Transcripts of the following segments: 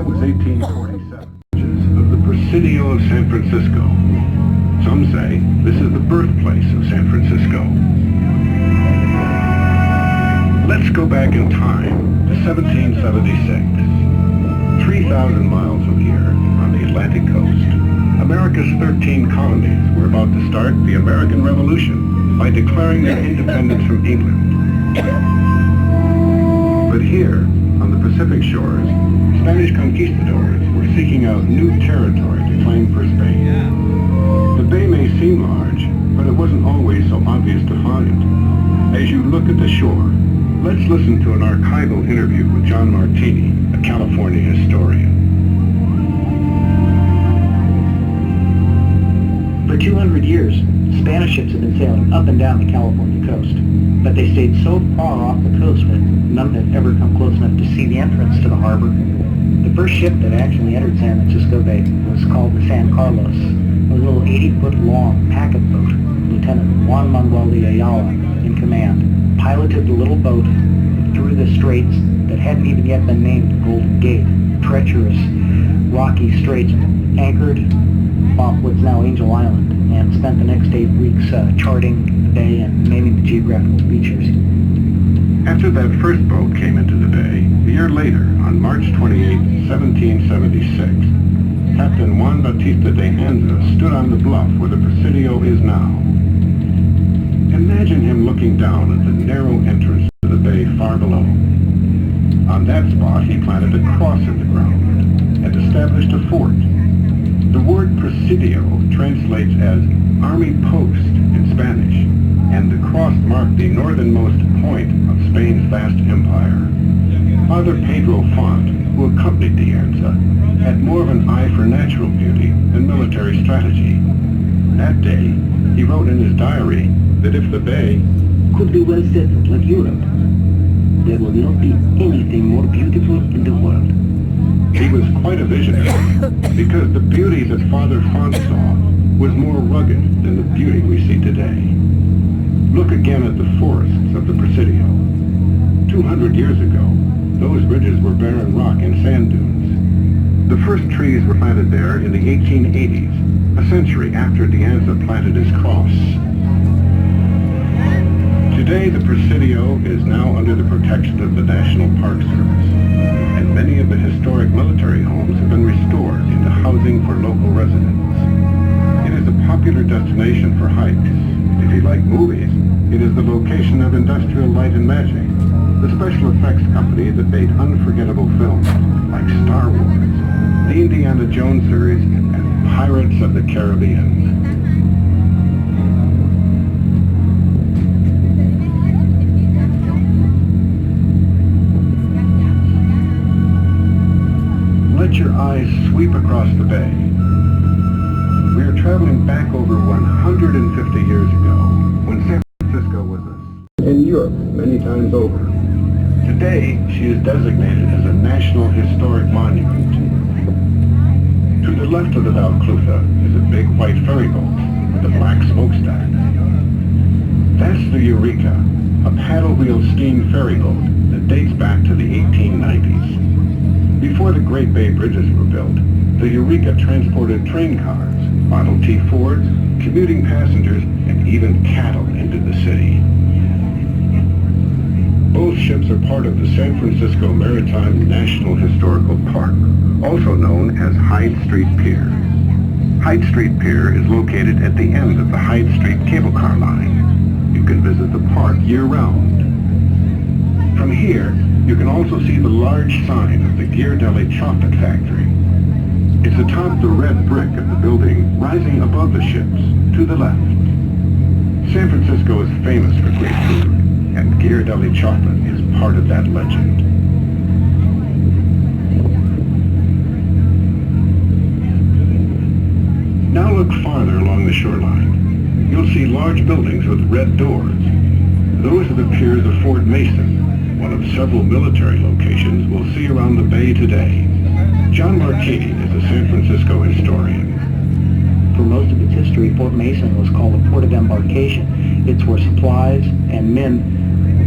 That was 1847. Of the Presidio of San Francisco. Some say this is the birthplace of San Francisco. Let's go back in time to 1776. 3,000 miles from here, on the Atlantic coast, America's 13 colonies were about to start the American Revolution by declaring their independence from England. But here, on the Pacific shores, Spanish conquistadors were seeking out new territory to claim for Spain. The bay may seem large, but it wasn't always so obvious to find. As you look at the shore, let's listen to an archival interview with John Martini, a California historian. For 200 years, Spanish ships have been sailing up and down the California coast, but they stayed so far off the coast that none had ever come close enough to see the entrance to the harbor. The first ship that actually entered San Francisco Bay was called the San Carlos, a little 80-foot-long packet boat. Lieutenant Juan Manuel de Ayala, in command, piloted the little boat through the straits that hadn't even yet been named the Golden Gate, treacherous, rocky straits, anchored off what's now Angel Island, and spent the next 8 weeks charting the bay and naming the geographical features. After that first boat came into the bay, a year later, on March 28, 1776, Captain Juan Bautista de Anza stood on the bluff where the Presidio is now. Imagine him looking down at the narrow entrance to the bay far below. On that spot, he planted a cross in the ground and established a fort. The word Presidio translates as Army Post in Spanish, and the cross marked the northernmost point of Spain's vast empire. Father Pedro Font, who accompanied de Anza, had more of an eye for natural beauty than military strategy. That day, he wrote in his diary that if the bay could be well settled like Europe, there would not be anything more beautiful in the world. He was quite a visionary, because the beauty that Father Font saw was more rugged than the beauty we see today. Look again at the forests of the Presidio. 200 years ago, those ridges were barren rock and sand dunes. The first trees were planted there in the 1880s, a century after de Anza planted his cross. Today, the Presidio is now under the protection of the National Park Service, and many of the historic military homes have been restored into housing for local residents. It is a popular destination for hikes. If you like movies, it is the location of Industrial Light and Magic, the special effects company that made unforgettable films like Star Wars, the Indiana Jones series, and Pirates of the Caribbean. Let your eyes sweep across the bay. We are traveling back over 150 years ago, when San Francisco was in Europe many times over. Today, she is designated as a National Historic Monument. To the left of the Valclusa is a big white ferry boat with a black smokestack. That's the Eureka, a paddle wheel steam ferry boat that dates back to the 1890s. Before the Great Bay Bridges were built, the Eureka transported train cars, Model T Fords, commuting passengers, and even cattle into the city. Both ships are part of the San Francisco Maritime National Historical Park, also known as Hyde Street Pier. Hyde Street Pier is located at the end of the Hyde Street cable car line. You can visit the park year-round. From here, you can also see the large sign of the Ghirardelli Chocolate Factory. It's atop the red brick of the building rising above the ships, to the left. San Francisco is famous for great food, and Ghirardelli chocolate is part of that legend. Now look farther along the shoreline. You'll see large buildings with red doors. Those are the piers of Fort Mason, one of several military locations we'll see around the bay today. John Martini is a San Francisco historian. For most of its history, Fort Mason was called a port of embarkation. It's where supplies and men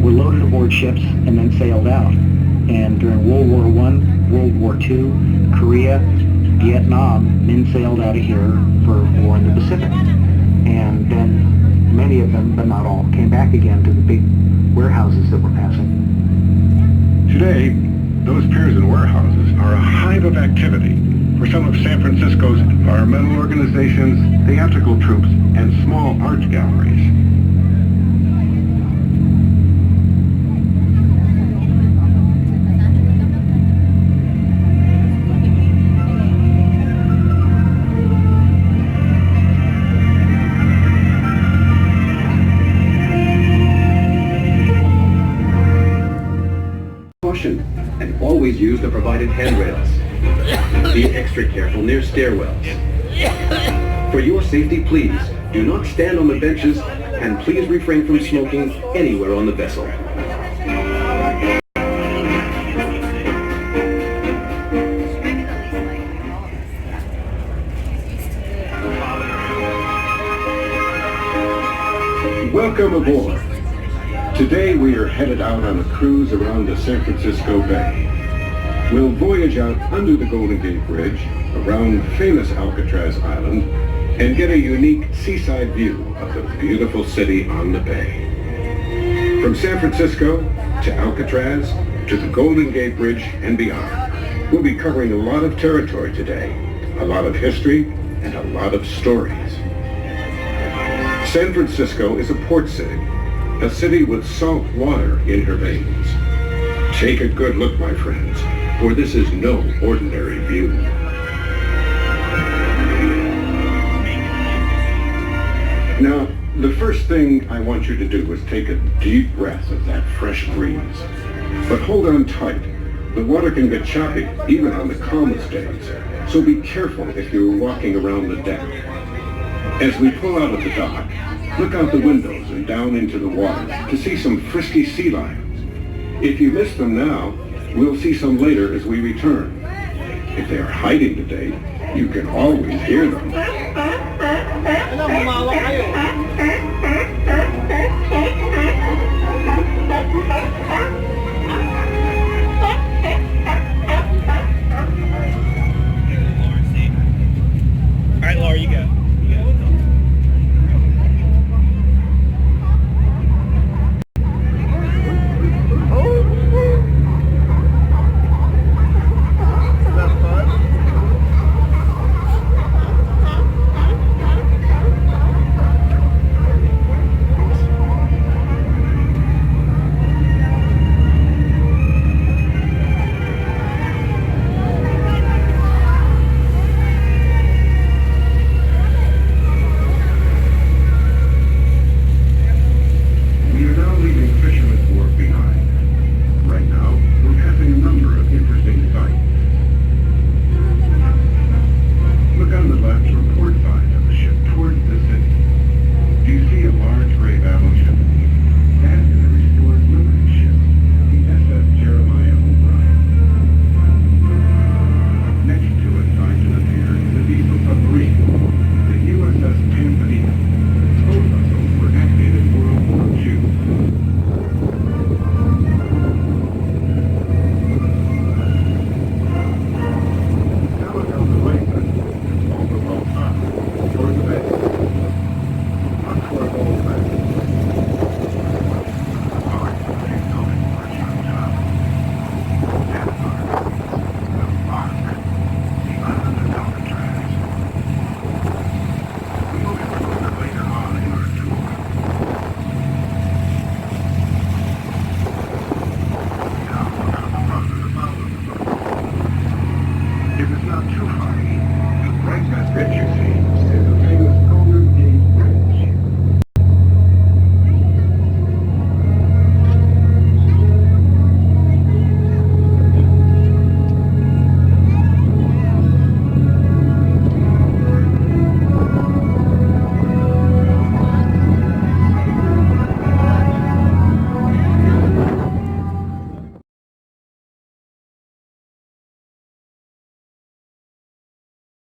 were loaded aboard ships and then sailed out. And during World War I, World War II, Korea, Vietnam, men sailed out of here for war in the Pacific. And then many of them, but not all, came back again to the big warehouses that were passing. Today, those piers and warehouses are a hive of activity for some of San Francisco's environmental organizations, theatrical troupes, and small art galleries. Caution, and always use the provided handrails. Be extra careful near stairwells. For your safety, please, do not stand on the benches, and please refrain from smoking anywhere on the vessel. Welcome aboard. Today we are headed out on a cruise around the San Francisco Bay. We'll voyage out under the Golden Gate Bridge, around famous Alcatraz Island, and get a unique seaside view of the beautiful city on the bay. From San Francisco to Alcatraz to the Golden Gate Bridge and beyond, we'll be covering a lot of territory today, a lot of history, and a lot of stories. San Francisco is a port city, a city with salt water in her veins. Take a good look, my friends, for this is no ordinary view. Now, the first thing I want you to do is take a deep breath of that fresh breeze. But hold on tight. The water can get choppy, even on the calmest days, so be careful if you're walking around the deck. As we pull out of the dock, look out the windows and down into the water to see some frisky sea lions. If you miss them now, we'll see some later as we return. If they are hiding today, you can always hear them.